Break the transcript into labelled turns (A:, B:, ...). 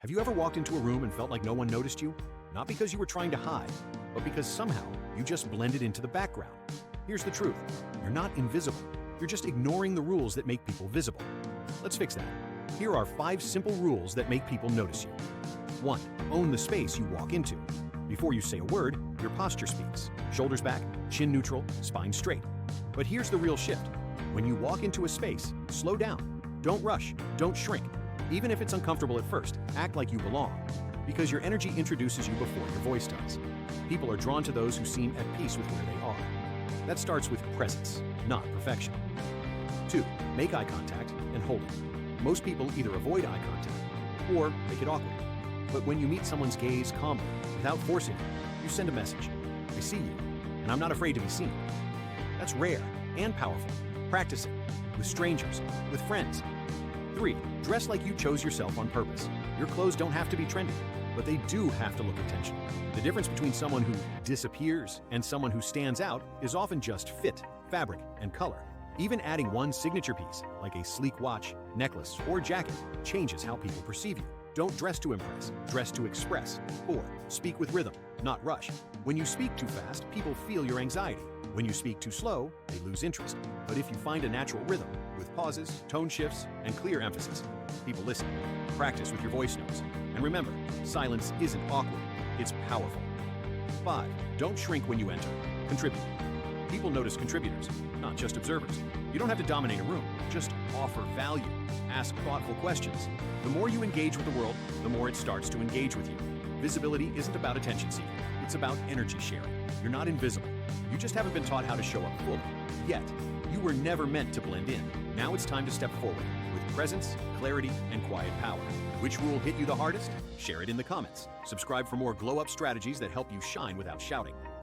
A: Have you ever walked into a room and felt like no one noticed you? Not because you were trying to hide, but because somehow you just blended into the background. Here's the truth. You're not invisible. You're just ignoring the rules that make people visible. Let's fix that. Here are 5 simple rules that make people notice you. 1. Own the space you walk into. Before you say a word, your posture speaks. Shoulders back, chin neutral, spine straight. But here's the real shift. When you walk into a space, slow down. Don't rush. Don't shrink. Even if it's uncomfortable at first, act like you belong. Because your energy introduces you before your voice does. People are drawn to those who seem at peace with where they are. That starts with presence, not perfection. 2. Make eye contact and hold it. Most people either avoid eye contact or make it awkward. But when you meet someone's gaze calmly, without forcing it, you send a message. I see you, and I'm not afraid to be seen. That's rare and powerful. Practice it with strangers, with friends. 3. Dress like you chose yourself on purpose. Your clothes don't have to be trendy, but they do have to look intentional. The difference between someone who disappears and someone who stands out is often just fit, fabric, and color. Even adding one signature piece, like a sleek watch, necklace, or jacket, changes how people perceive you. Don't dress to impress, dress to express. 4. Speak with rhythm, not rush. When you speak too fast, people feel your anxiety. When you speak too slow, they lose interest. But if you find a natural rhythm, with pauses, tone shifts, and clear emphasis, people listen. Practice with your voice notes. And remember, silence isn't awkward, it's powerful. 5. Don't shrink when you enter. Contribute. People notice contributors, not just observers. You don't have to dominate a room, just offer value. Ask thoughtful questions. The more you engage with the world, the more it starts to engage with you. Visibility isn't about attention seeking, it's about energy sharing. You're not invisible. You just haven't been taught how to show up fully. Yet, you were never meant to blend in. Now it's time to step forward with presence, clarity, and quiet power. Which rule hit you the hardest? Share it in the comments. Subscribe for more glow-up strategies that help you shine without shouting.